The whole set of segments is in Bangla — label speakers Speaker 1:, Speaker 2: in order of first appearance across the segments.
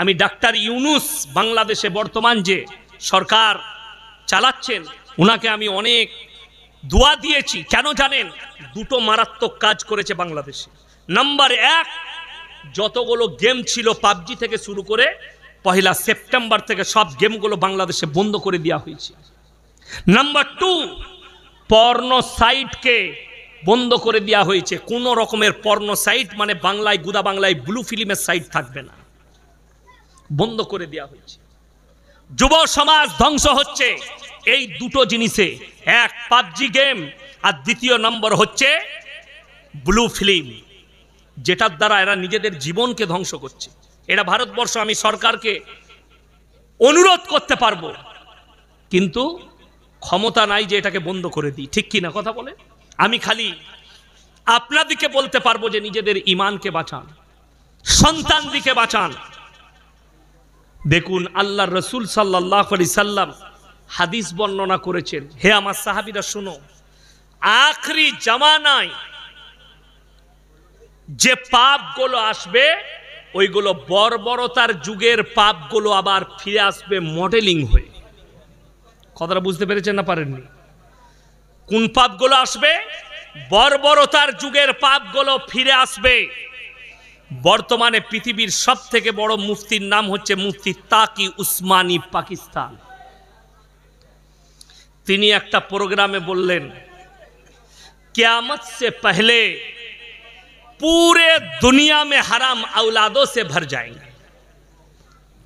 Speaker 1: আমি ডাক্তার ইউনূস বাংলাদেশে বর্তমান যে সরকার চালাচ্ছেন উনাকে আমি অনেক দোয়া দিয়েছি। কেন জানেন? দুটো মারাত্মক কাজ করেছে বাংলাদেশে। নাম্বার এক, যতগুলো গেম ছিল পাবজি থেকে শুরু করে 1 সেপ্টেম্বর থেকে সব গেমগুলো বাংলাদেশে বন্ধ করে দেওয়া হয়েছে। নাম্বার টু, পর্নো সাইটকে বন্ধ করে দেওয়া হয়েছে। কোনো রকমের পর্নো সাইট মানে বাংলায় গুদা বাংলায় ব্লু ফিল্মের সাইট থাকবে না, বন্ধ করে দেওয়া হয়েছে। যুব সমাজ ধ্বংস হচ্ছে এই দুটো জিনিসে, এক পাবজি গেম আর দ্বিতীয় নম্বর হচ্ছে ব্লু ফিল্ম, যেটার দ্বারা এরা নিজেদের জীবনকে ধ্বংস করছে। এটা ভারতবর্ষ, আমি সরকারকে অনুরোধ করতে পারবো, কিন্তু ক্ষমতা নাই যে এটাকে বন্ধ করে দিই, ঠিক কি না কথা বলে? আমি খালি আপনাদেরকে বলতে পারবো যে নিজেদের ঈমানকে বাঁচান, সন্তানদিকে বাঁচান। দেখুন আল্লাহর রাসূল সাল্লাল্লাহু আলাইহি সাল্লাম হাদিস বর্ণনা করেছেন, হে আমার সাহাবীরা শুনো, আখরি জামানায় যে পাপগুলো আসবে ওইগুলো বর্বরতার যুগের পাপগুলো আবার ফিরে আসবে মডেলিং হয়ে। কথাটা বুঝতে পেরেছেন না পারেননি? কোন পাপগুলো আসবে? বর্বরতার যুগের পাপগুলো ফিরে আসবে। বর্তমানে পৃথিবীর সব থেকে বড় মুফতির নাম হচ্ছে মুফতি তাকি উসমানী, পাকিস্তান। তিনি একটা প্রোগ্রামে বললেন, কিয়ামত से पहले पूरे दुनिया में हराम औलादों से भर जाएंगे।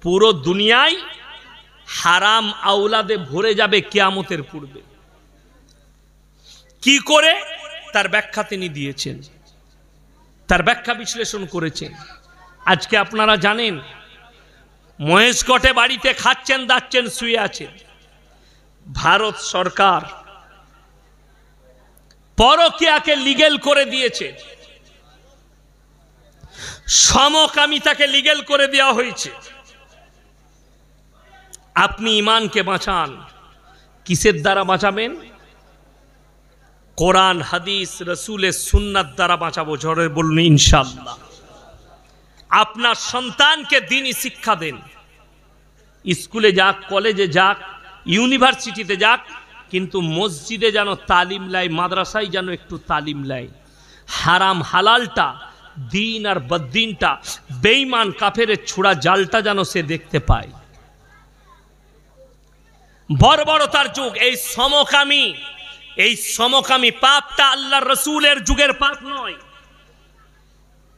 Speaker 1: পুরো দুনিয়ায় হারাম আওলাদে ভরে যাবে কিয়ামতের পূর্বে। কি করে? তার ব্যাখ্যা তিনি দিয়েছেন, তার ব্যাখ্যা বিশ্লেষণ করেছেন। আজকে আপনারা জানেন মহেশকটে বাড়িতে খাচ্ছেন দাচ্ছেন শুয়ে আছেন, ভারত সরকার পরকীয়াকে লিগ্যাল করে দিয়েছে, সমকামিতাকে লিগ্যাল করে দেওয়া হয়েছে। আপনি ঈমানকে বাঁচান, কিসের দ্বারা বাঁচাবেন? কোরআন হাদিস রাসূলের সুন্নাত দ্বারা বাঁচাবো। জোরে বলুন ইনশাআল্লাহ। আপনার সন্তানকে দ্বীনি শিক্ষা দেন, স্কুলে যাক, কলেজে যাক, ইউনিভার্সিটিতে যাক, কিন্তু মসজিদে যেন তালিম লাই, মাদ্রাসায় যেন একটু তালিম লাই। হারাম হালালটা, দিন আর বদ্দিনটা, বেঈমান কাফেরের ছোড়া জালটা যেন সে দেখতে পায়। বর্বরতার যুগ, এই সমকামী পাপটা আল্লাহর রাসূলের যুগের পাপ নয়,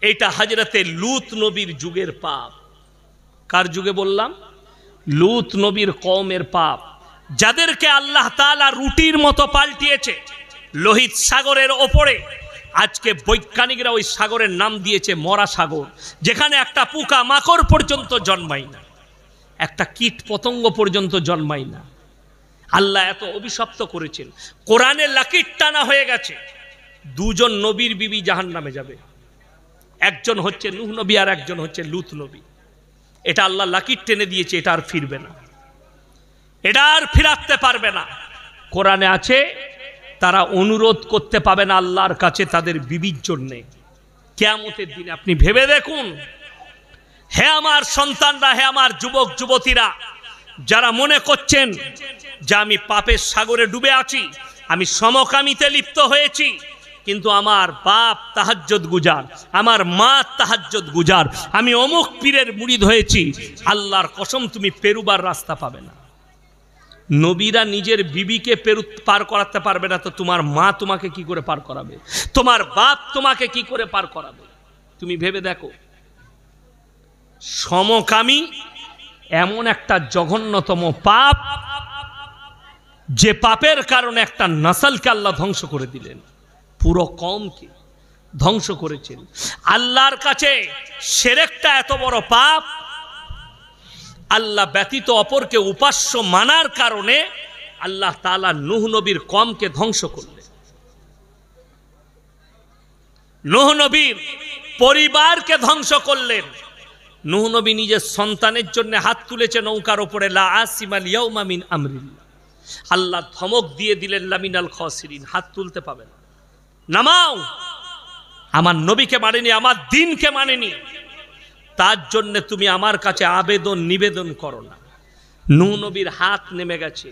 Speaker 1: এটা হযরতে লূত নবীর যুগের পাপ। কার যুগে বললাম? লূত নবীর কওমের পাপ, যাদেরকে আল্লাহ তাআলা রুটির মতো পাল্টিয়েছে লোহিত সাগরের ওপরে। আজকে বৈজ্ঞানিকরা ওই সাগরের নাম দিয়েছে মরা সাগর, যেখানে একটা পোকা মাকড় পর্যন্ত জন্মায় না, একটা কীট পতঙ্গ পর্যন্ত জন্মায় না। আল্লাহ এত অভিশপ্ত করেছেন, কোরআনে লাকির টানা হয়ে গেছে। দুজন নবীর বিবি জাহান্নামে যাবে, একজন হচ্ছে নূহ নবী আর একজন হচ্ছে লূত নবী। এটা আল্লাহ লাকির টেনে দিয়েছে, এটা আর ফিরবে না, এটা আর ফিরাতে পারবে না। কোরআনে আছে তারা অনুরোধ করতে পাবে না আল্লাহর কাছে তাদের বিবির জন্যে কিয়ামতের দিনে। আপনি ভেবে দেখুন, হে আমার সন্তানরা, হে আমার যুবক যুবতীরা, যারা মনে করছেন যে আমি পাপের সাগরে ডুবে আছি, আমি সমকামিতে লিপ্ত হয়েছি, কিন্তু আমার বাপ তাহাজ্জুদ গুজার, আমার মা তাহাজ্জুদ গুজার, আমি অমুক পীরের মুরিদ হয়েছি, আল্লাহর কসম তুমি পেরুবার রাস্তা পাবে না। নবীরা নিজের বিবিকে পার করাতে পারবে না, তো তোমার মা তোমাকে কি করে পার করাবে? তোমার বাপ তোমাকে কি করে পার করাবে? তুমি ভেবে দেখো। সমকামী এমন একটা জঘন্যতম পাপ, যে পাপের কারণে একটা নসলকে আল্লাহ ধ্বংস করে দিলেন, পুরো কওমকে ধ্বংস করেছেন। আল্লাহর কাছে শিরকটা এত বড় পাপ, আল্লাহ ব্যতীত অপরকে উপাস্য মানার কারণে আল্লাহ তাআলা নূহ নবীর কওমকে ধ্বংস করলেন। নূহ নবীর পরিবারকে ধ্বংস করলেন। নূহ নবী নিজের সন্তানের জন্য হাত তুলেছে নৌকার উপরে, লা আসিমাল ইয়াউমা মিন আমরিল্লাহ। আল্লাহ ধমক দিয়ে দিলেন লামিনাল খাসিরিন, হাত তুলতে পাবে না, নামাও। আমার নবীকে মানেনি, আমার দ্বীনকে মানেনি, তার জন্য তুমি আমার কাছে আবেদন নিবেদন করো না। নূহ নবীর হাত নেমে গেছে,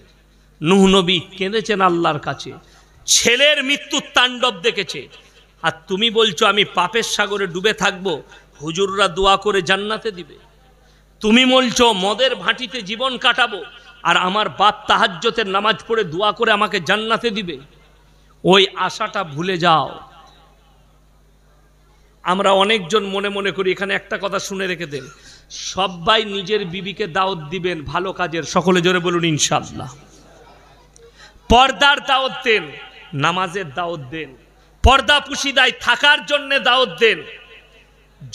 Speaker 1: নূহ নবী কেঁদেছেন আল্লাহর কাছে, ছেলের মৃত্যুর তাণ্ডব দেখেছে, আর তুমি বলছো আমি পাপের সাগরে ডুবে থাকবো, হুজুররা দোয়া করে জান্নাতে দিবে। তুমি বলছো মদের ভাটিতে জীবন কাটাবো, আর আমার বাপ তাহাজ্জুদের নামাজ পড়ে দোয়া করে আমাকে জান্নাতে দিবে। ওই আশাটা ভুলে যাও। আমরা অনেকজন মনে মনে করি, এখানে একটা কথা শুনে রেখে দেন, সবাই নিজের বিবিকে দাওয়াত দিবেন ভালো কাজের, সকলে জোরে বলুন ইনশাআল্লাহ। পর্দার দাওয়াত দেন, নামাজের দাওয়াত দেন, পর্দা পুশিদায় থাকার জন্য দাওয়াত দেন।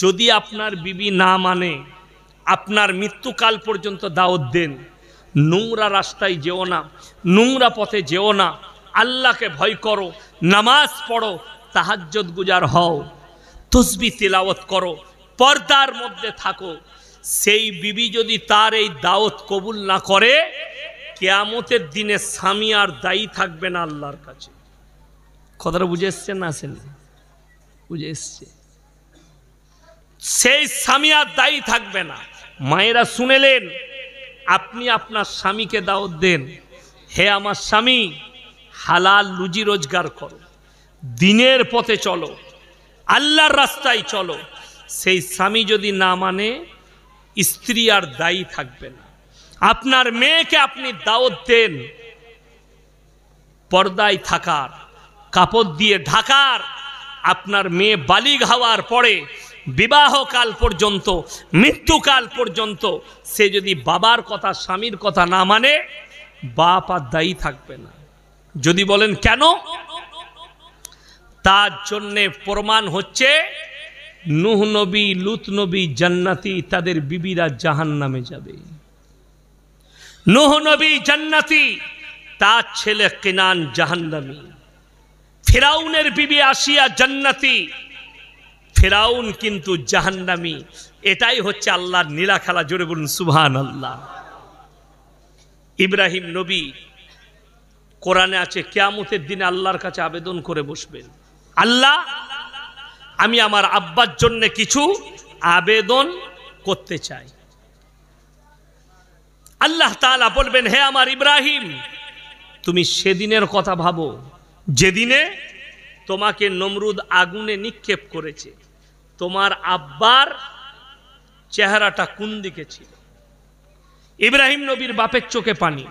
Speaker 1: যদি আপনার বিবি না মানে, আপনার মৃত্যুকাল পর্যন্ত দাওয়াত দেন। নোংরা রাস্তায় যেও না, নোংরা পথে যেও না, আল্লাহকে ভয় করো, নামাজ পড়ো, তাহাজ্জুদ গুজার হও, তসবিহ তিলাওয়াত করো, পর্দার মধ্যে থাকো। সেই বিবি যদি তার এই দাওয়াত কবুল না করে, কিয়ামতের দিনে স্বামী আর দায়ী থাকবে না আল্লাহর কাছে। কথাটা বুঝে এসছেন না? আসেন, বুঝে এসছে। সেই স্বামী আর দায়ী থাকবে না। মায়েরা শুনেলেন, আপনি আপনার স্বামীকে দাওয়াত দেন, হে আমার স্বামী, হালাল রুজি রোজগার করো, দিনের পথে চলো, আল্লাহর রাস্তায় চলো। সেই স্বামী যদি না মানে, স্ত্রী আর দায়ী থাকবে না। আপনার মেয়েকে আপনি দাওয়াত দেন পর্দায় থাকার, কাপড় দিয়ে ঢাকার। আপনার মেয়ে বালিগ হওয়ার পরে বিবাহকাল পর্যন্ত, মৃত্যুকাল পর্যন্ত সে যদি বাবার কথা, স্বামীর কথা না মানে, বাপ আর দায়ী থাকবে না। যদি বলেন কেন, তার জন্যে প্রমাণ হচ্ছে নূহ নবী, লূত নবী জান্নাতি, তাদের বিবিরা জাহান্নামে যাবে। নূহ নবী জান্নাতি, তার ছেলে কেনান জাহান্নামী। ফিরাউনের বিবি আসিয়া জান্নাতি, ফিরাউন কিন্তু জাহান্নামী। এটাই হচ্ছে আল্লাহর নীলা খেলা, জোরে বলুন সুবহানাল্লাহ। ইব্রাহিম নবী, কোরআনে আছে, কিয়ামতের দিনে আল্লাহর কাছে আবেদন করে বসবেন, আল্লাহ আমি আমার আব্বার জন্য কিছু আবেদন করতে চাই। আল্লাহ তাআলা বলবেন, হে আমার ইব্রাহিম, তুমি সেদিনের কথা ভাবো যেদিনে তোমাকে নমরুদ আগুনে নিক্ষেপ করেছে। তোমার আব্বার চেহারাটা কোন দিকে ছিল? ইব্রাহিম নবীর বাপের চোখে পানি,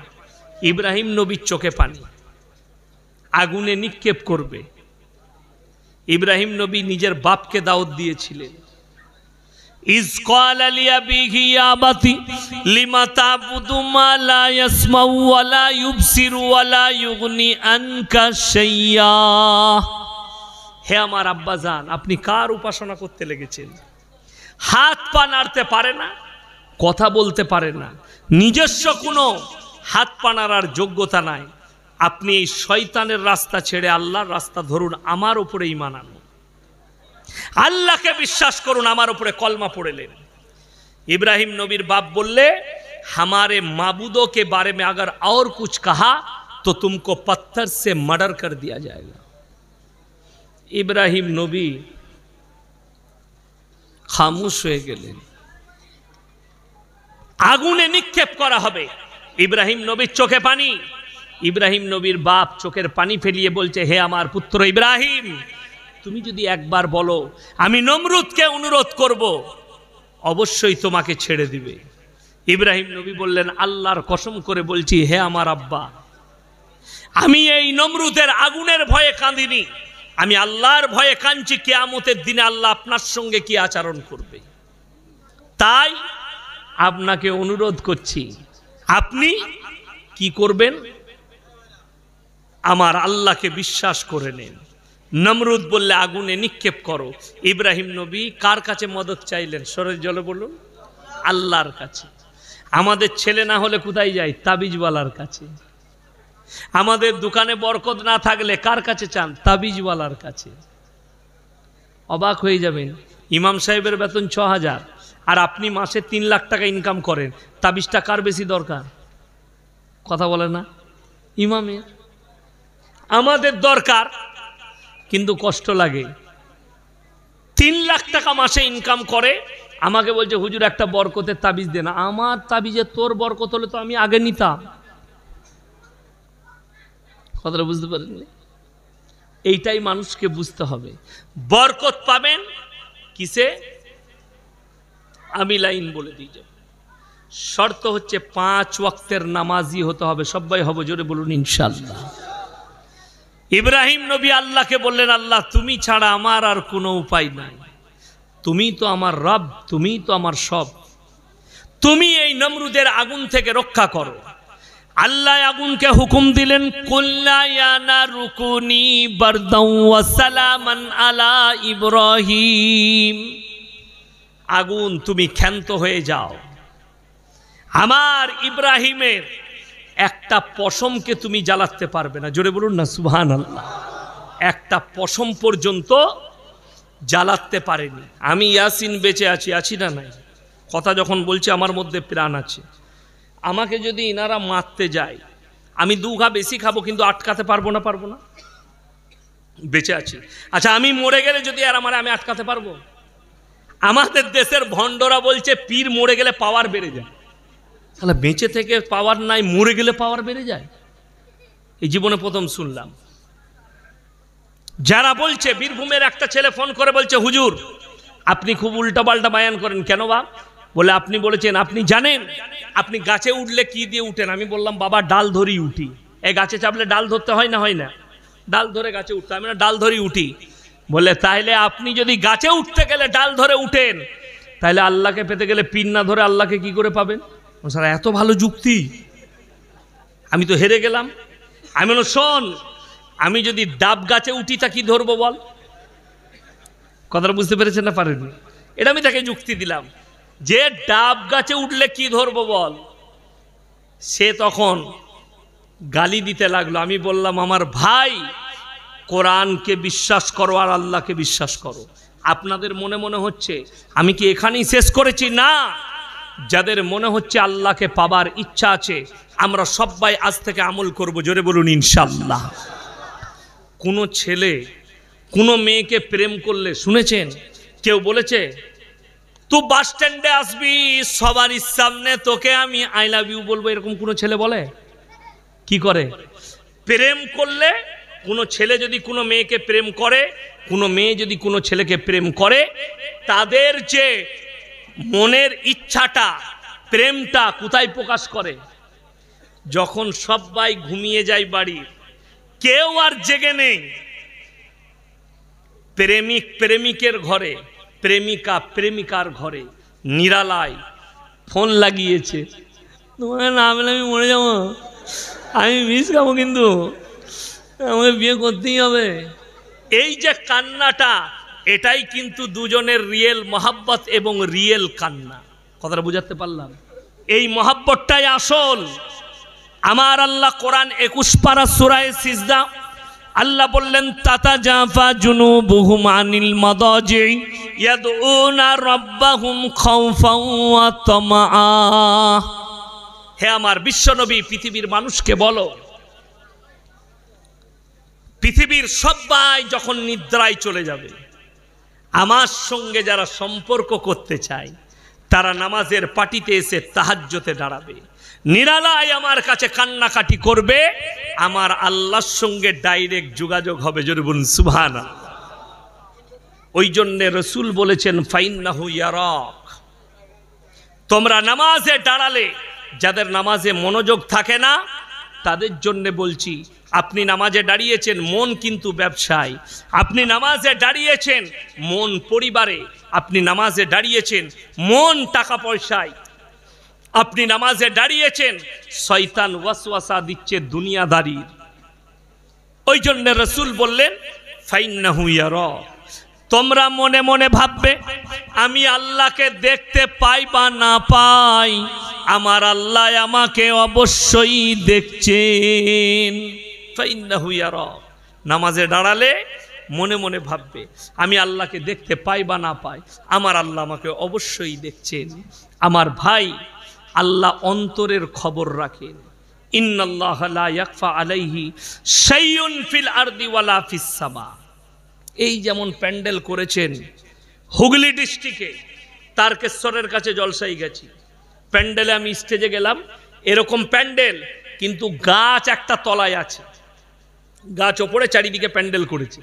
Speaker 1: ইব্রাহিম নবীর চোখে পানি। আগুনে নিক্ষেপ করবে। ইব্রাহিম নবী নিজের বাপকে দাওয়াত দিয়েছিলেন, ইজ ক্বালা লিআবিহি ইয়া আবাতি লিমা তা'বুদু মা লা ইয়াসমাউ ওয়া লা ইউবসিরু ওয়া লা ইউগনি আনকা শাইয়্যা। হে আমার আব্বাজান, আপনি কার উপাসনা করতে লেগেছেন? হাত পা নাড়তে পারে না, কথা বলতে পারে না, নিজস্ব কোনো হাত পা নাড়ার যোগ্যতা নাই। আপনি এই শয়তানের রাস্তা ছেড়ে আল্লাহর রাস্তা ধরুন, আমার উপরে ঈমান আনুন, আল্লাহকে বিশ্বাস করুন, আমার উপরে কলমা পড়লেন। इब्राहिम नबीर बाप बोले हमारे माबूदों के बारे में अगर और कुछ कहा तो तुमको पत्थर से मर्डर कर दिया जाएगा। इब्राहिम नबी खामोश हो गेलेन, आगुने निक्षेप करा हबे। इब्राहिम नबीर चोखे पानी। इब्राहिम नबीर बाप चोखेर पानी फेलिए बोलছে हे आमार पुत्र इब्राहिम তুমি যদি একবার বলো আমি নমরুদকে অনুরোধ করব অবশ্যই তোমাকে ছেড়ে দিবে। ইব্রাহিম নবী বললেন আল্লাহর কসম করে বলছি হে আমার আব্বা আমি এই নমরুদের আগুনের ভয়ে কাঁদিনি, আমি আল্লাহর ভয়ে কাঁদছি কিয়ামতের দিনে আল্লাহ আপনার সঙ্গে কি আচরণ করবে। তাই আপনাকে অনুরোধ করছি আপনি কি করবেন, আমার আল্লাহকে বিশ্বাস করে নেন। নমরুদ বললে আগুনে নিক্ষেপ করো। ইব্রাহিম নবী কার কাছে মদত চাইলেন? সরে জলে বলুন আল্লাহর কাছে। আমাদের ছেলে না হলে কোথায় যায়? তাবিজওয়ালার কাছে। আমাদের দোকানে বরকত না থাকলে কার কাছে চান? তাবিজওয়ালার কাছে। অবাক হয়ে যাবেন, ইমাম সাহেবের বেতন ৬,০০০ আর আপনি মাসে ৩ লাখ টাকা ইনকাম করেন, তাবিজটা কার বেশি দরকার? কথা বলে না ইমামের। আমাদের দরকার কিন্তু কষ্ট লাগে। ৩ লাখ টাকা মাসে ইনকাম করে আমাকে বলছে হুজুর একটা বরকতের তাবিজ দেন। আমার তাবিজে তোর বরকত হলে তো আমি আগে নিতাম। কথাটা বুঝতে পারেননি? এইটাই মানুষকে বুঝতে হবে। বরকত পাবেন কিসে? আমি লাইন বলে দিয়ে যাব। শর্ত হচ্ছে 5 ওয়াক্তের নামাজি হতে হবে। সবাই হবে, জোরে বলুন ইনশাআল্লাহ। ইব্রাহিম নবী আল্লাহকে বললেন, আল্লাহ তুমি ছাড়া আমার আর কোনো উপায় নাই, তুমি তো আমার রব, তুমি তো আমার সব, তুমি এই নমরুদের আগুন থেকে রক্ষা করো। আল্লাহ আগুনকে হুকুম দিলেন, কুল্লা ইয়া নারু কুনি বারদাও ওয়া সালামান আলা ইব্রাহিম, আগুন তুমি ক্ষান্ত হয়ে যাও, আমার ইব্রাহিমের একটা পশমকে তুমি জ্বালাতে পারবে না। জোরে বলুন না সুবহানাল্লাহ। একটা পশম পর্যন্ত জ্বালাতে পারেনি। আমি ইয়াসিন বেঁচে আছি না নাই? কথা যখন বলছি আমার মধ্যে প্রাণ আছে। আমাকে যদি ইনারা মারতে যায়, আমি 2 ঘা বেশি খাবো, কিন্তু আটকাতে পারবো না? বেঁচে আছি। আচ্ছা আমি মরে গেলে যদি আর আমি আটকাতে পারবো? আমাদের দেশের ভণ্ডরা বলছে পীর মরে গেলে পাওয়ার বেড়ে যায়। তাহলে বেঁচে থেকে পাওয়ার নাই, মরে গেলে পাওয়ার বেড়ে যায়? এই জীবনে প্রথম শুনলাম। যারা বলছে, বীরভূমের একটা ছেলে ফোন করে বলছে, হুজুর আপনি খুব উল্টাপাল্টা বায়ান করেন। কেন বা? বলে আপনি বলেছেন, আপনি জানেন আপনি গাছে উঠলে কি দিয়ে উঠেন? আমি বললাম বাবা ডাল ধরি উঠি। এই গাছে চাপলে ডাল ধরতে হয় না? হয় না? ডাল ধরে গাছে উঠতে, আমি না ডাল ধরি উঠি। বলে তাহলে আপনি যদি গাছে উঠতে গেলে ডাল ধরে উঠেন, তাহলে আল্লাহকে পেতে গেলে পিন না ধরে আল্লাহকে কি করে পাবেন? স্যার এত ভালো যুক্তি, আমি তো হেরে গেলাম। আমি বললাম শোন, আমি যদি ডাব গাছে উঠি তা কি ধরবো বল? কথাটা বুঝতে পেরেছেন না পারেননি? এটা আমি তাকে যুক্তি দিলাম যে ডাব গাছে উঠলে কি ধরবো বল। সে তখন গালি দিতে লাগলো। আমি বললাম আমার ভাই, কোরআনকে বিশ্বাস করো আর আল্লাহকে বিশ্বাস করো। আপনাদের মনে মনে হচ্ছে আমি কি এখানেই শেষ করেছি? না, যাদের মনে হচ্ছে আল্লাহকে পাবার ইচ্ছা আছে, আমরা সবাই আজ থেকে আমল করব। জোরে বলুন ইনশাআল্লাহ। কোনো ছেলে কোনো মেয়েকে প্রেম করলে শুনেছেন কেউ বলেছে তুই বাস স্ট্যান্ডে আসবি, সবার সামনে তোকে আমি আই লাভ ইউ বলবো? এরকম কোনো ছেলে বলে? কি করে? প্রেম করলে কোনো ছেলে যদি কোনো মেয়েকে প্রেম করে, কোনো মেয়ে যদি কোনো ছেলেকে প্রেম করে, তাদের যে মনের ইচ্ছাটা, প্রেমটা কোথায় প্রকাশ করে? যখন সবাই ঘুমিয়ে যায় বাড়ির, কেউ আর জেগে নেই, প্রেমিক প্রেমিকের ঘরে, প্রেমিকা প্রেমিকার ঘরে নিরালায় ফোন লাগিয়েছে, তোমার নাম আমি মরে যাবো, আমি মিস খাবো, কিন্তু আমাকে বিয়ে করতেই হবে। এই যে কান্নাটা, এটাই কিন্তু দুজনের রিয়েল মহাব্বত এবং রিয়েল কান্না। কথাটা বুঝাতে পারলাম? এই মহাব্বতটাই আসল। আমার আল্লাহ কোরআন 21 পারা সূরা সিজদা, আল্লাহ বললেন তাতাজাফা জুনুবুহুম আনিল মাদাজি ইয়াদউনা রাব্বাহুম খাউফান ওয়া তামআ। হে আমার বিশ্বনবী, পৃথিবীর মানুষকে বলো, পৃথিবীর সবাই যখন নিদ্রায় চলে যাবে, আমার সঙ্গে যারা সম্পর্ক করতে চায় তারা নামাজের পাটিতে এসে তাহাজ্জুদে দাঁড়াবে, নিরালায় আমার কাছে কান্নাকাটি করবে, আমার আল্লাহর সঙ্গে ডাইরেক্ট যোগাযোগ হবে। জোরে বলুন সুবহানাল্লাহ। ওই জন্য রাসূল বলেছেন ফাইন্নাহু ইয়ারাক, তোমরা নামাজে দাঁড়ালে, যাদের নামাজে মনোযোগ থাকে না তাদের জন্য বলছি, আপনি নামাজে দাঁড়িয়েছেন, মন কিন্তু ব্যবসায়, আপনি নামাজে দাঁড়িয়েছেন মন পরিবারে, আপনি নামাজে দাঁড়িয়েছেন মন টাকা পয়সায়, আপনি নামাজে দাঁড়িয়েছেন শয়তান ওয়াসওয়াসা দিচ্ছে দুনিয়াদারির। ওই জন্য রাসূল বললেন ফাইন্নাহু ইয়ারা, তোমরা মনে মনে ভাববে আমি আল্লাহকে দেখতে পাই বা না পাই, আমার আল্লাহ আমাকে অবশ্যই দেখছেন। ফাইন্নাহু ইয়ারা, নামাজে দাঁড়ালে মনে মনে ভাববে আমি আল্লাহকে দেখতে পাই বা না পাই, আমার আল্লাহ আমাকে অবশ্যই দেখছেন। আমার ভাই, আল্লাহ অন্তরের খবর রাখেন। ইন্নাল্লাহা লা ইয়াখফা আলাইহি শাইউন ফিল আরদি ওয়ালা ফিস সামা। এই যেমন প্যান্ডেল করেছেন হুগলি ডিস্ট্রিক্টে, তারকেশ্বরের কাছে জলসাই গেছি, প্যান্ডেলে আমি স্টেজে গেলাম, এরকম প্যান্ডেল কিন্তু গাছ একটা তলায় আছে, গাছ ওপরে চারিদিকে প্যান্ডেল করেছে,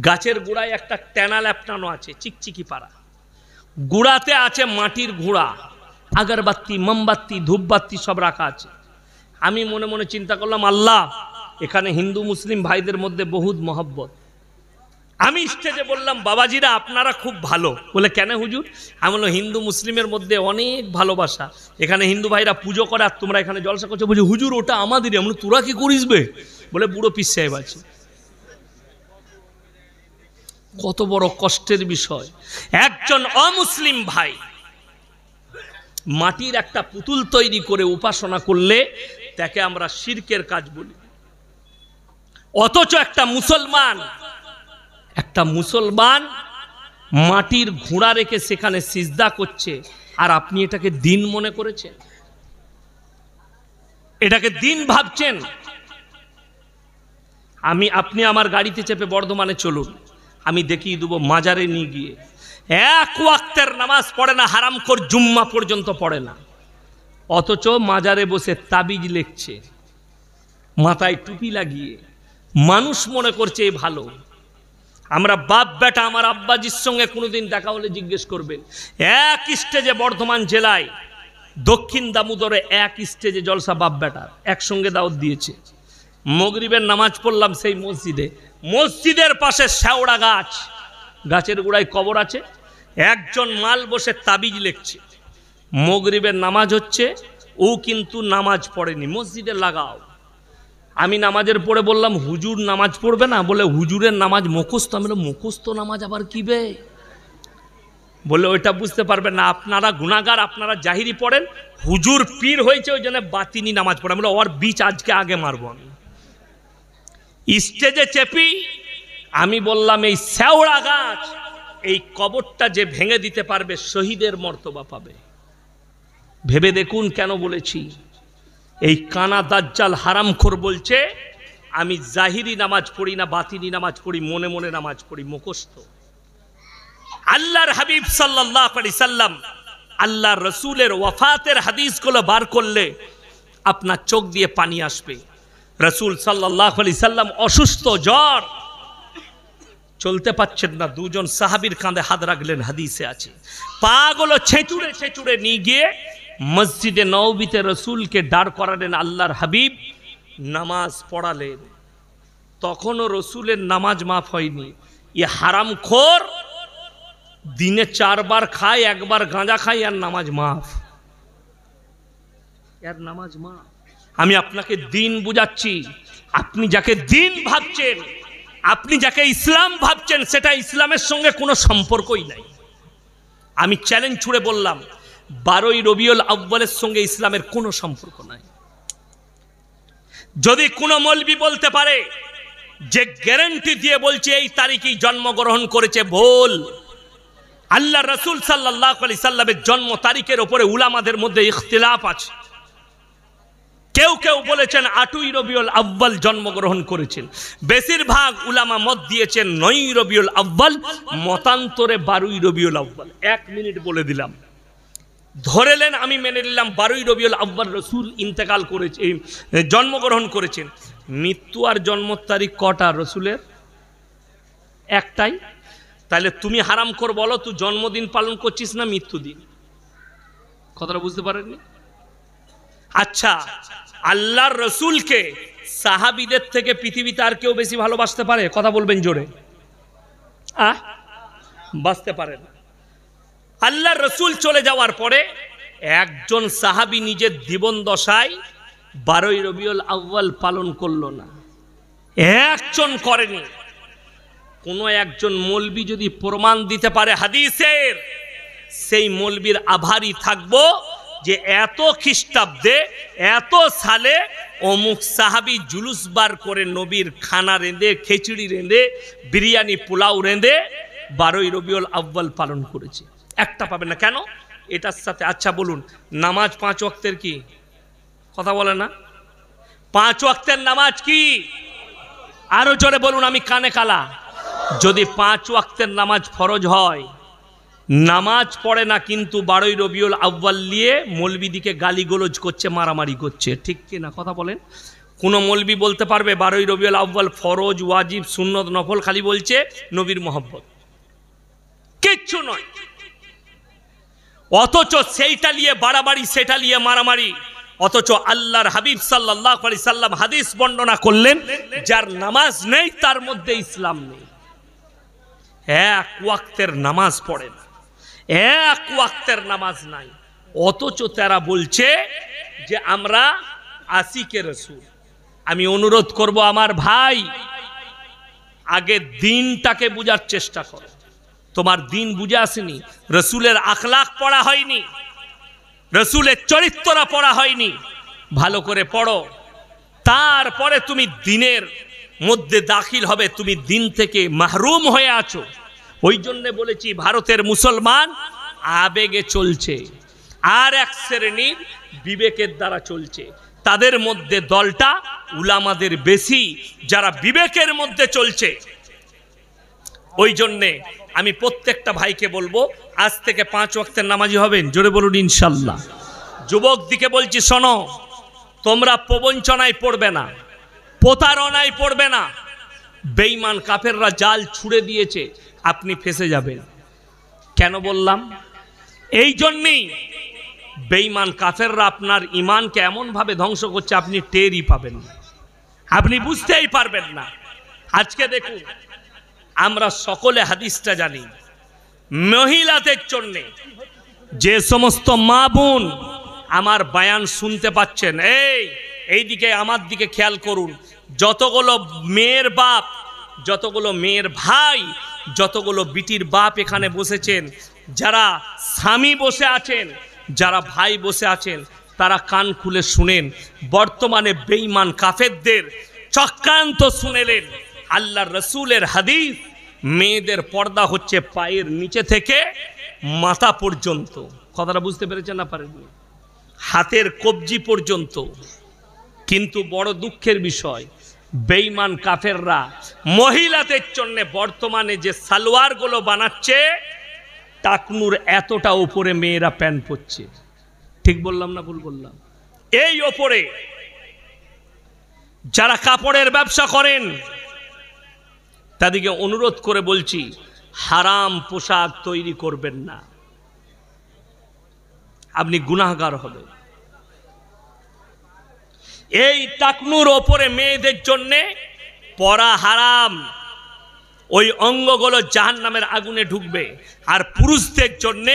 Speaker 1: গাছের গোড়ায় একটা ট্যানা ল্যাপটানো আছে, চিকচিকি পাড়া, গুড়াতে আছে মাটির ঘোড়া, আগরবাতি, মোমবাতি, ধূপবাতি সব রাখা আছে। আমি মনে মনে চিন্তা করলাম, আল্লাহ, এখানে হিন্দু মুসলিম ভাইদের মধ্যে বহুত মহব্বত। আমি স্টেজে বললাম, বাবাজিরা আপনারা খুব ভালো। বলে কেন হুজুর? আমি বললাম, হিন্দু মুসলিমের মধ্যে অনেক ভালোবাসা, এখানে হিন্দু ভাইরা পুজো করে আর তোমরা এখানে জলসা করছো। বলছি হুজুর ওটা আমাদেরই। আমরা তোরা কি করিস বে? বলে বুড়ো পীর সাহেব আছে। কত বড় কষ্টের বিষয়, একজন অমুসলিম ভাই মাটির একটা পুতুল তৈরি করে উপাসনা করলে তাকে আমরা শিরকের কাজ বলি, অথচ একটা মুসলমান মাটির ঘোড়া রেখে সেখানে সিজদা করছে, আর আপনি এটাকে দিন মনে করেছেন, এটাকে দিন ভাবছেন। আপনি আমার গাড়িতে চেপে বর্ধমানে চলুন, আমি দেখিয়ে দেবো মাজারে নিয়ে গিয়ে এক ওয়াক্তের নামাজ পড়ে না, হারামখোর জুম্মা পর্যন্ত পড়ে না, অথচ মাজারে বসে তাবিজ লিখছে, মাথায় টুপি লাগিয়ে, মানুষ মনে করছে এই ভালো। আমরা বাপ বেটা, আমার আব্বাজির সঙ্গে কোনোদিন দেখা হলে জিজ্ঞেস করবেন, এক স্টেজে বর্ধমান জেলায় দক্ষিণ দামোদরে এক স্টেজে জলসা বাপ বেটার একসঙ্গে দাওয়াত দিয়েছে। মাগরিবের নামাজ পড়লাম সেই মসজিদের পাশে শেওড়া গাছ, গাছের গোড়ায় কবর আছে, একজন মাল বসে তাবিজ লিখছে। মাগরিবের নামাজ হচ্ছে, ও কিন্তু নামাজ পড়েনি, মসজিদে লাগাও। আমি নামাজের পড়ে বললাম, হুজুর নামাজ পড়বে না? বলে হুজুরের নামাজ মুখস্থ। আমি বললাম, মুখস্থ নামাজ আবার কি বে? বলে ওইটা বুঝতে পারবেন না, আপনারা গুনাহগার, আপনারা জাহিরি পড়েন, হুজুর পীর হয়েছে ওই জন্য বাতিনি নামাজ পড়ে। আমি বলে ওর বীজ আজকে আগে মারবো। আমি স্টেজে চেপি আমি বললাম, এই শেওড়া গাছ, এই কবরটা যে ভেঙে দিতে পারবে শহীদের মর্তবা পাবে। ভেবে দেখুন কেন বলেছি। এই কানা দাজ্জাল হারামখোর বলছে আমি জাহিরি নামাজ পড়ি না, বাতিনি নামাজ পড়ি, মনে মনে নামাজ পড়ি, মুখস্থ। আল্লাহর হাবিব সাল্লাল্লাহু আলাইহি সাল্লাম, আল্লাহর রাসূলের ওয়াফাতের হাদিসগুলো বার করলে আপনার চোখ দিয়ে পানি আসবে। রাসূল সাল্লাল্লাহু আলাইহি সাল্লাম অসুস্থ, জ্বর, চলতে পারছেন না, দুজন সাহাবীর কাঁধে হাত রাখলেন, হাদিসে আছে। পাগুলো ছেঁচুড়ে ছেঁচুড়ে নিয়ে গিয়ে মসজিদে নববীতে রসুলকে দাঁড় করালেন। আল্লাহর হাবিব নামাজ পড়ালেন, তখনও রসুলের নামাজ মাফ হয়নি। এ হারামখোর দিনে 4 বার খায়, 1 বার গাঁজা খায়, আর নামাজ মাফ, এর নামাজ মাফ। আমি আপনাকে দিন বুঝাচ্ছি। আপনি যাকে দিন ভাবছেন, আপনি যাকে ইসলাম ভাবছেন, সেটা ইসলামের সঙ্গে কোনো সম্পর্কই নাই। আমি চ্যালেঞ্জ ছুড়ে বললাম, 12ই রবিউল আউয়ালের সঙ্গে ইসলামের কোনো সম্পর্ক নাই। যদি কোনো মৌলবি বলতে পারে যে গ্যারান্টি দিয়ে বলছে এই তারিখেই জন্মগ্রহণ করেছে, ভুল। আল্লাহ রাসূল সাল্লাল্লাহু আলাইহি সাল্লামের জন্ম তারিখের উপরে উলামাদের মধ্যে ইখতিলাফ আছে। কেউ কেউ বলেছেন 8ই রবিউল আউয়াল জন্মগ্রহণ করেছেন, বেশিরভাগ উলামা মত দিয়েছেন 9ই রবিউল আউয়াল, মতান্তরে 12ই রবিউল আউয়াল। 1 মিনিট বলে দিলাম, ধরেলেন, আমি মেনে নিলাম 12ই রবিউল আউয়াল রাসূল ইন্তেকাল করেছে, জন্মগ্রহণ করেছেন। মৃত্যু আর জন্ম তারিখ কটা রসুলের? একটাই। তাহলে তুমি হারামখোর বলো, তুই জন্মদিন পালন করছিস না মৃত্যুদিন? কথাটা বুঝতে পারেননি? আচ্ছা, আল্লাহর রসুলকে সাহাবীদের থেকে পৃথিবীতে আর কেউ বেশি ভালোবাসতে পারে? কথা বলবেন জোরে। বাঁচতে পারে না। আল্লাহর রসুল চলে যাওয়ার পরে একজন সাহাবী নিজের জীবন দশায় 12ই রবিউল আউয়াল পালন করলো না, একজন করেনি। কোনো একজন মৌলবি যদি প্রমাণ দিতে পারে হাদিসের, সেই মৌলবির আভারী থাকবো যে এত খ্রিস্টাব্দে, এত সালে অমুক সাহাবী জুলুস বার করে নবীর খানা রেঁধে, খিচুড়ি রেঁধে, বিরিয়ানি পোলাও রেঁধে 12ই রবিউল আউয়াল পালন করেছে। একটা পাবে না। কেন? এটার সাথে। আচ্ছা বলুন, নামাজ 5 ওয়াক্তের কি? কথা বলে না। 5 ওয়াক্তের নামাজ কি? আরো জোরে বলুন, আমি কানে কালা। যদি 5 ওয়াক্তের নামাজ ফরজ হয়, নামাজ পড়ে না কিন্তু 12ই রবিউল আউয়াল নিয়ে মৌলবীদিকে গালিগোলজ করছে, মারামারি করছে, ঠিক কি না কথা বলেন? কোন মৌলবী বলতে পারবে 12ই রবিউল আউয়াল ফরজ, ওয়াজিব, সুন্নত, নফল খালি বলছে নবীর মহব্বত, কিচ্ছু নয়। অথচ সেইটা নিয়ে বাড়াবাড়ি, সেটা নিয়ে মারামারি। অথচ আল্লাহর হাবিব সাল্লাল্লাহু আলাইহি সাল্লাম হাদিস বর্ণনা করলেন, যার নামাজ নেই তার মধ্যে ইসলাম নেই। এক ওয়াক্তের নামাজ পড়ে না, এক ওয়াক্তের নামাজ নাই, অথচ তারা বলছে যে আমরা আশিকে রাসূল। আমি অনুরোধ করব আমার ভাই, আগে দিনটাকে বুঝার চেষ্টা করো। তোমার দিন বুঝে আসেনি, রসুলের আখলাক পড়া হয়নি, রসুলের চরিত্ররা পড়া হয়নি, ভালো করে পড়ো, তারপরে তুমি দিনের মধ্যে দাখিল হবে। তুমি দিন থেকে মাহরুম হয়ে আছো। ওই জন্য বলেছি ভারতের মুসলমান আবেগে চলছে, আর এক শ্রেণীর বিবেকের দ্বারা চলছে। তাদের মধ্যে দলটা উলামাদের বেশি, যারা বিবেকের মধ্যে চলছে। ওই জন্যে আমি প্রত্যেকটা ভাইকে বলবো, আজ থেকে 5 ওয়াক্তের নামাজি হবেন, জোরে বলুন ইনশাল্লাহ। যুবক দিকে বলছি, শোনো, তোমরা প্রবঞ্চনায় পড়বে না, প্রতারণায় পড়বে না। বেঈমান কাফেররা জাল ছুড়ে দিয়েছে, আপনি ফেসে যাবেন। কেন বললাম? এই জন্যেই বেঈমান কাফেররা আপনার ঈমানকে এমনভাবে ধ্বংস করছে, আপনি টেরই পাবেন না, আপনি বুঝতেই পারবেন না। আজকে দেখুন, আমরা সকলে হাদিসটা জানি, মহিলাদের জন্য যে সমস্ত মা বোন আমার বয়ান শুনতে পাচ্ছেন, এইদিকে আমার দিকে খেয়াল করুন। যতগুলো মেয়ের বাপ, যতগুলো মেয়ের ভাই, যতগুলো বিটির বাপ এখানে বসেছেন, যারা স্বামী বসে আছেন, যারা ভাই বসে আছেন, তারা কান খুলে শুনেন। বর্তমানে বেঈমান কাফেরদের চক্রান্ত শুনেলেন। আল্লাহর রসুলের হাদিস, মেয়েদের পর্দা হচ্ছে পায়ের নিচে থেকে মাথা পর্যন্ত। কথাটা বুঝতে পেরেছেন না পারেননি? হাতের কবজি পর্যন্ত। কিন্তু বড় দুঃখের বিষয়, বেঈমান কাফেররা মহিলাদের জন্য বর্তমানে যে সালোয়ারগুলো বানাচ্ছে, টাকনুর এতটা উপরে মেয়েরা প্যান্ট পরছে। ঠিক বললাম না ভুল বললাম? এই ওপরে যারা কাপড়ের ব্যবসা করেন, তাদেরকে অনুরোধ করে বলছি, হারাম পোশাক তৈরি করবেন না, আপনি গুনাহগার হবেন। এই টাকনুর ওপরে মেয়েদের জন্য পরা হারাম, ওই অঙ্গগুলো জাহান্নামের আগুনে ঢুকবে। আর পুরুষদের জন্য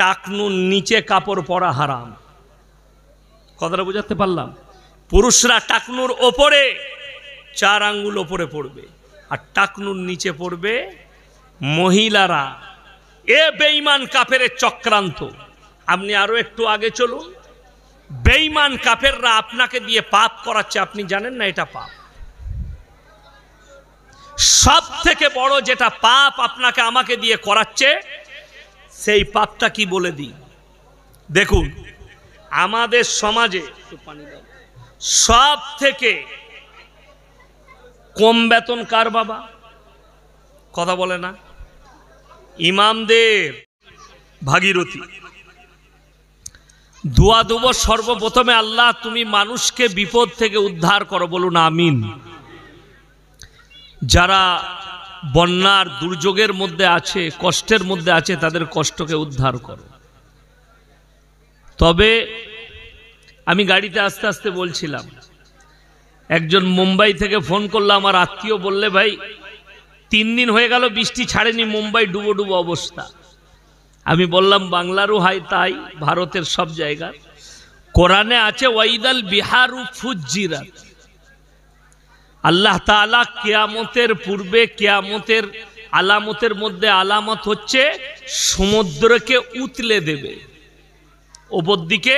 Speaker 1: টাকনুর নিচে কাপড় পরা হারাম। কথাটা বুঝাতে পারলাম? পুরুষরা টাকনুর ওপরে 4 আঙ্গুল ওপরে পড়বে, আর টাকনুর নিচে পড়বে মহিলারা। এ বেঈমান কাফেরের চক্রান্ত। আপনি আরো একটু আগে চলুন, বেঈমান কাফেররা আপনাকে দিয়ে পাপ করাচ্ছে, আপনি জানেন না এটা পাপ। সব থেকে বড় যেটা পাপ আপনাকে আমাকে দিয়ে করাচ্ছে, সেই পাপটা কি বলে দিই। দেখুন, আমাদের সমাজে সব থেকে কম বেতন কার বাবা? কথা বলে না? ইমামদের ভাগীরথী। দোয়া দেব সর্বপ্রথমে, আল্লাহ তুমি মানুষকে বিপদ থেকে উদ্ধার করো, বলুন আমিন। যারা বন্যার দুর্যোগের মধ্যে আছে, কষ্টের মধ্যে আছে, তাদের কষ্টকে উদ্ধার করো। তবে আমি গাড়িতে আস্তে আস্তে বলছিলাম, একজন মুম্বাই থেকে ফোন করলো, আমার আত্মীয়, বললে ভাই 3 দিন হয়ে গেল বৃষ্টি ছাড়েনি, মুম্বাই ডুবো ডুবো অবস্থা। আমি বললাম বাংলারও হয় তাই, ভারতের সব জায়গায় কোরআনে আছে, ওয়াইদাল বিহারু ফুজ্জিরাত। আল্লাহ তাআলা কিয়ামতের পূর্বে, কিয়ামতের আলামতের মধ্যে আলামত হচ্ছে সমুদ্রকে উতলে দেবে, ওপর দিকে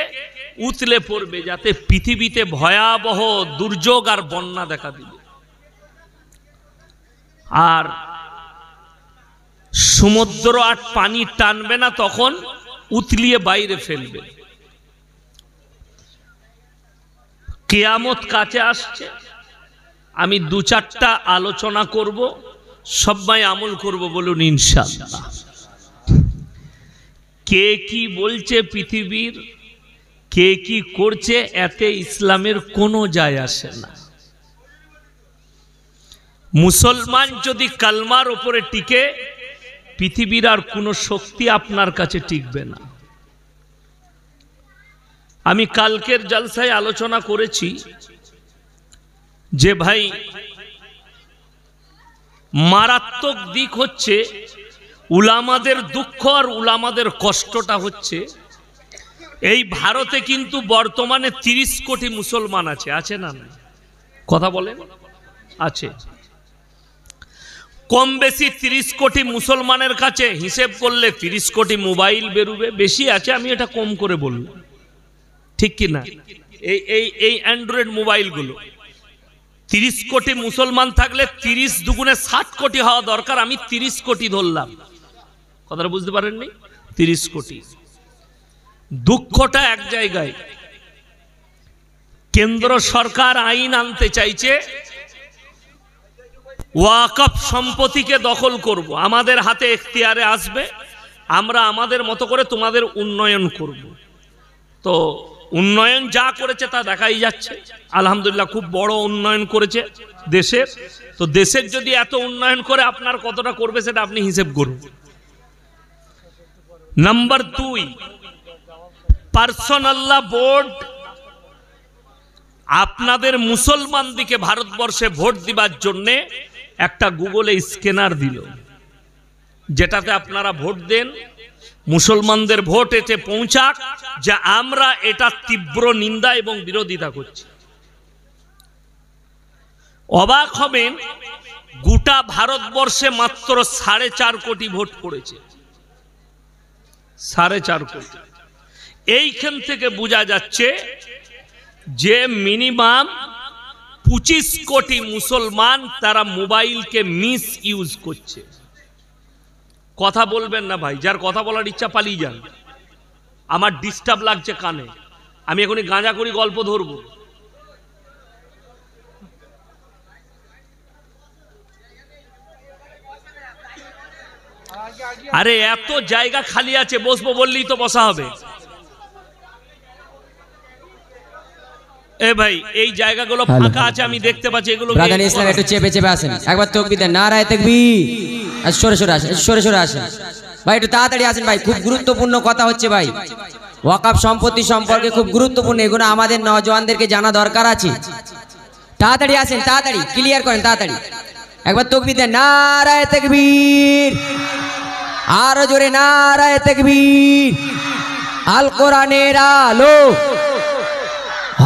Speaker 1: উতলে পড়বে, যাতে পৃথিবীতে ভয়াবহ দুর্যোগ আর বন্যা দেখা দিবে। আর সমুদ্র আর পানি টানবে না, তখন উতলিয়ে বাইরে ফেলবে। কিয়ামত কাছে আসছে। আমি 2-4টা আলোচনা করব, সবাই আমল করব, বলুন ইনশাআল্লাহ। কে কি বলছে পৃথিবীর, কে কি করছে, এতে ইসলামের কোনো যায় আসে না। মুসলমান যদি কালমার উপরে টিকে, পৃথিবীর আর কোনো শক্তি আপনার কাছে টিকবে না। আমি কালকের জলসায় আলোচনা করেছি যে ভাই মারাত্মক দিক হচ্ছে উলামাদের দুঃখ আর উলামাদের কষ্টটা হচ্ছে এই ভারতে কিন্তু বর্তমানে 30 কোটি মুসলমান আছে, আছে না? কথা বলেন, আছে। কম বেশি 30 কোটি মুসলমানের কাছে হিসেব করলে 30 কোটি মোবাইল বেরোবে, বেশি আছে, আমি এটা কম করে বললাম, ঠিক কি না? এই অ্যান্ড্রয়েড মোবাইলগুলো 30 কোটি মুসলমান থাকলে 30 দুগুণে 60 কোটি হওয়া দরকার, আমি 30 কোটি ধরলাম। কথাটা বুঝতে পারেননি? 30 কোটি। দুঃখটা এক জায়গায়, কেন্দ্র সরকার আইন আনতে চাইছে ওয়াকফ সম্পত্তিকে দখল করব, আমাদের হাতে এখতিয়ারে আসবে, আমরা আমাদের মতো করে তোমাদের উন্নয়ন করব। তো উন্নয়ন যা করেছে তা দেখাই যাচ্ছে, আলহামদুলিল্লাহ খুব বড় উন্নয়ন করেছে দেশের। তো দেশের যদি এত উন্নয়ন করে আপনার কতটা করবে সেটা আপনি হিসেব করুন। নাম্বার 2, পার্সোনাল বোর্ড আপনাদের মুসলমানদিকে ভারতবর্ষে ভোট দিবার জন্য একটা গুগলে স্ক্যানার দিল, যেটাতে আপনারা ভোট দেন, মুসলমানদের ভোট এতে পৌঁছাক, যে আমরা এটা তীব্র নিন্দা এবং বিরোধিতা করছি। অবাক হবেন, গোটা ভারতবর্ষে মাত্র 4.5 কোটি ভোট পড়েছে, 4.5 কোটি। এইখান থেকে বোঝা যাচ্ছে যে মিনিমাম 25 কোটি মুসলমান তারা মোবাইলকে মিস ইউজ করছে। কথা বলবেন না ভাই, যার কথা বলার ইচ্ছা পালিয়ে যান, আমার ডিস্টার্ব লাগছে কানে, আমি এখনই গাঁজা করি গল্প ধরবো। আরে এত জায়গা খালি আছে, বসবো বললেই তো বসা হবে। এ ভাই এই জায়গাগুলো ফাঁকা আছে, আমি দেখতে পাচ্ছি, এগুলো
Speaker 2: ব্রাদার ইসলাম একটু চেপে চেপে আসেন, একবার তাকবীর দেন, নারায়ে তাকবীর। আর সরে সরে আসেন, সরে সরে আসেন ভাই, একটু তাড়াতাড়ি আসেন ভাই, খুব গুরুত্বপূর্ণ কথা হচ্ছে ভাই, ওয়াকফ সম্পত্তি সম্পর্কে খুব গুরুত্বপূর্ণ, এগুলো আমাদের নওজওয়ানদেরকে জানা দরকার আছে। তাড়াতাড়ি আসেন, তাড়াতাড়ি ক্লিয়ার করেন, তাড়াতাড়ি একবার তাকবীর দেন, নারায়ে তাকবীর, আরো জোরে নারায়ে তাকবীর। আল কোরআনের আলো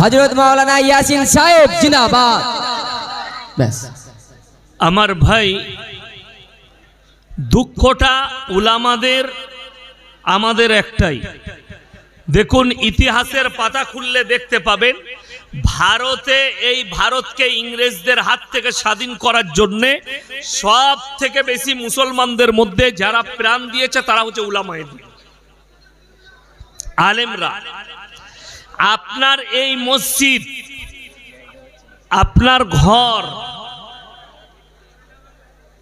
Speaker 2: হযরত মাওলানা ইয়াসিন সাহেব জিন্দাবাদ। ব্যাস
Speaker 1: আমার ভাই, দুঃখটা উলামাদের আমাদের একটাই। দেখুন ইতিহাসের পাতা খুললে দেখতে পাবেন, ভারতে এই ভারতকে ইংরেজদের হাত থেকে স্বাধীন করার জন্য সব থেকে বেশি মুসলমানদের মধ্যে যারা প্রাণ দিয়েছে তারা হচ্ছে উলামায়ে দ্বীন, আলেমরা। আপনার এই মসজিদ, আপনার ঘর,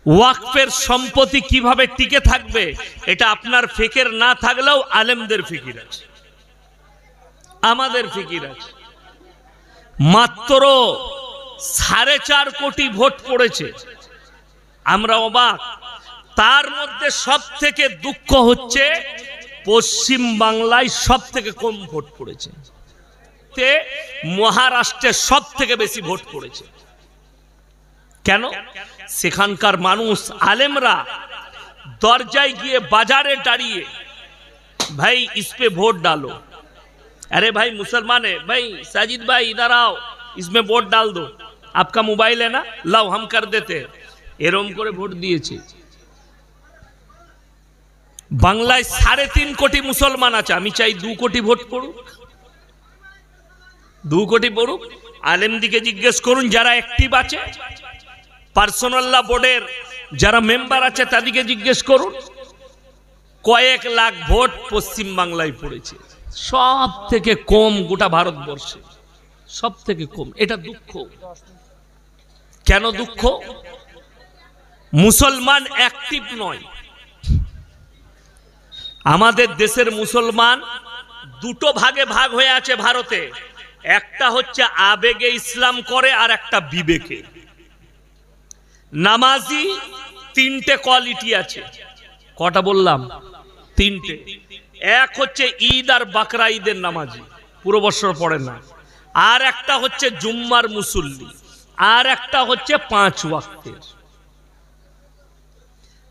Speaker 1: ওয়াকফের সম্পত্তি কিভাবে টিকে থাকবে এটা আপনার ফিকির না থাকলেও আলেমদের ফিকির আছে, আমাদের ফিকির আছে। মাত্র 4.5 কোটি ভোট পড়েছে, আমরা অবাক। তার মধ্যে সব থেকে দুঃখ হচ্ছে পশ্চিম বাংলায় সব থেকে কম ভোট পড়েছে, মহারাষ্ট্রে সব থেকে বেশি ভোট পড়েছে। কেন? সেখানকার মানুষ আলেমরা দরজায় গিয়ে বাজারে দাঁড়িয়ে, ভাই इसपे वोट डालो, अरे भाई मुसलमान है भाई, साजिद भाई इधर आओ, इसमें वोट डाल दो, आपका मोबाइल है ना, लाओ हम कर देते हैं, এরকম করে ভোট দিয়েছে। বাংলায় 3.5 কোটি মুসলমান আছে, আমি চাই 2 কোটি ভোট পড়ুক, 2 কোটি পড়ুক। আলেম দিকে জিজ্ঞেস করুন যারা অ্যাক্টিভ আছে, পার্সোনাল বোর্ডের যারা মেম্বার আছে তাদেরকে জিজ্ঞেস করুন, কয়েক লাখ ভোট পশ্চিম বাংলায় পড়েছে, সব থেকে কম গোটা ভারতবর্ষে, সব থেকে কম। এটা দুঃখ। কেন দুঃখ? মুসলমান অ্যাক্টিভ নয়। আমাদের দেশের মুসলমান দুটো ভাগে ভাগ হয়ে আছে ভারতে, একটা হচ্ছে আবেগে ইসলাম করে আর একটা বিবেকে। নামাজি তিনটে কোয়ালিটি আছে, কটা বললাম? তিনটে। এক হচ্ছে ঈদ আর বাকরা ঈদের নামাজি, পুরো বছর পড়ে না। আর একটা হচ্ছে জুম্মার মুসল্লি, আর একটা হচ্ছে 5 ওয়াক্তের।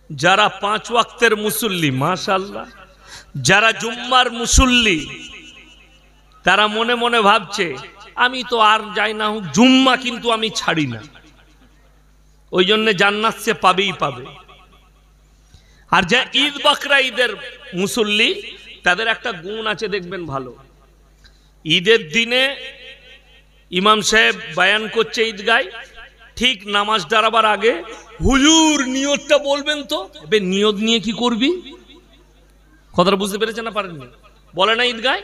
Speaker 1: যারা 5 ওয়াক্তের মুসল্লি মাশাআল্লাহ, যারা জুম্মার মুসল্লি তারা মনে মনে ভাবছে আমি তো আর যাই না হোক জুম্মা কিন্তু আমি ছাড়ি না, ওই জন্য জান্নাত সে পাবেই পাবে। আর যা ঈদ বাকরা ঈদের মুসল্লি তাদের একটা গুণ আছে দেখবেন ভালো, ঈদের দিনে ইমাম সাহেব বয়ান করছে ঈদগায়, ঠিক নামাজ দাঁড়াবার আগে হুজুর নিয়তটা বলবেন তো। এবার নিয়ত নিয়ে কি করবি? কথাটা বুঝতে পেরেছেন না পারেননি? বলে না ঈদগায়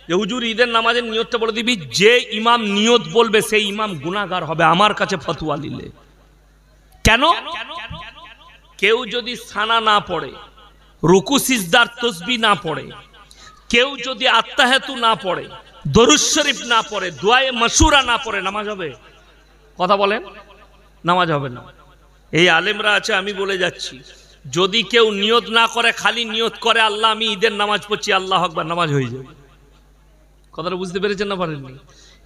Speaker 1: যে হুজুর ঈদের নামাজের নিয়তটা বলে দিবি, যে ইমাম নিয়ত বলবে সেই ইমাম গুনাহগার হবে আমার কাছে ফতোয়া নিলে। কেন? কেউ যদি সানা না পড়ে, রুকু সিজদার তসবিহ না পড়ে, কেউ যদি আত্তাহিয়াতু না পড়ে, দরুদ শরীফ না পড়ে, দুআয়ে মাশুরা না পড়ে, নামাজ হবে? কথা বলেন, নামাজ হবে না। এই আলেমরা আছে, আমি বলে যাচ্ছি, যদি কেউ নিয়ত না করে, খালি নিয়ত করে আল্লাহ আমি ঈদের নামাজ পড়ছি, আল্লাহ আকবার, নামাজ হয়ে যাবে। কথাটা বুঝতে পেরেছেন না পারেননি?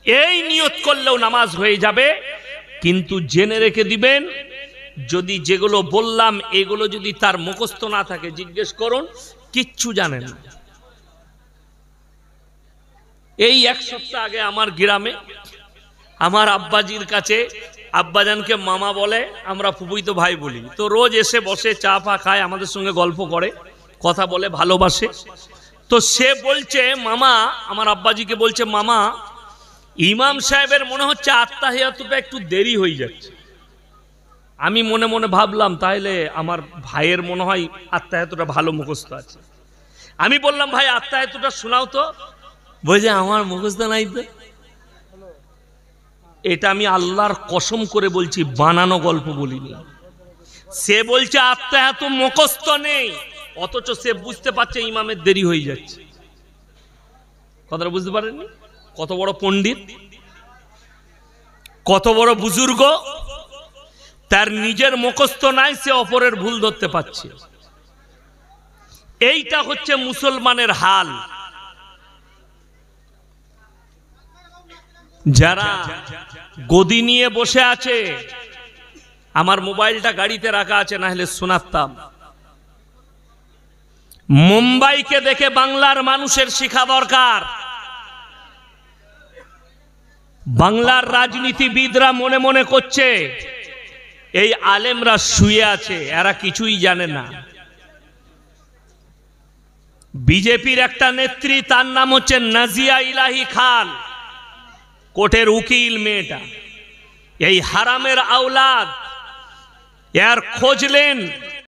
Speaker 1: এই নিয়ত করলেও নামাজ হয়ে যাবে, কিন্তু জেনে রেখে দিবেন যদি যেগুলো বললাম এগুলো যদি তার মুখস্থ না থাকে, জিজ্ঞেস করুন, কিচ্ছু জানে না। এই 1 সপ্তাহ আগে আমার গ্রামে আমার আব্বাজির কাছে, আব্বাজানকে মামা বলে, আমরা ফুফুই তো ভাই বলি, তো রোজ এসে বসে চা ফা খায়, আমাদের সঙ্গে গল্প করে, কথা বলে, ভালোবাসে। তো সে বলছে মামা, আমার আব্বাজিকে বলছে মামা, ইমাম সাহেবের মনে হচ্ছে আত্তাহিয়াতুটা একটু দেরি হয়ে যাচ্ছে। আমি মনে মনে ভাবলাম তাহলে আমার ভাইয়ের মনে হয় আত্তাহিয়াতুটা ভালো মুখস্থ আছে। আমি বললাম ভাই আত্তাহিয়াতুটা শোনাও তো। বলছে আমার মুখস্থ নাই তো। এটা আমি আল্লাহর কসম করে বলছি, বানানো গল্প বলিনি। সে বলছে আত্তাহিয়াতু মুখস্থ নেই, অথচ সে বুঝতে পারছে ইমামের দেরি হয়ে যাচ্ছে। কথাটা বুঝতে পারেননি? কত বড় পণ্ডিত, কত বড় বুজুর্গ, তার নিজের মুখস্থ নাই, সে অপরের ভুল ধরতে পারছে। এইটা হচ্ছে মুসলমানের হাল। যারা গদি নিয়ে বসে আছে, আমার মোবাইলটা গাড়িতে রাখা আছে, না হলে শোনাতাম। মুম্বাইকে দেখে বাংলার মানুষের শিক্ষা দরকার। বাংলার রাজনীতিবিদরা মনে মনে করছে এই আলেমরা শুয়ে আছে, এরা কিছুই জানে না। বিজেপির একটা নেত্রী, তার নাম হচ্ছে নাজিয়া ইলাহি খান, কোর্টের উকিল মেয়েটা, এই হারামের আওলাদ, এর খোঁজলেন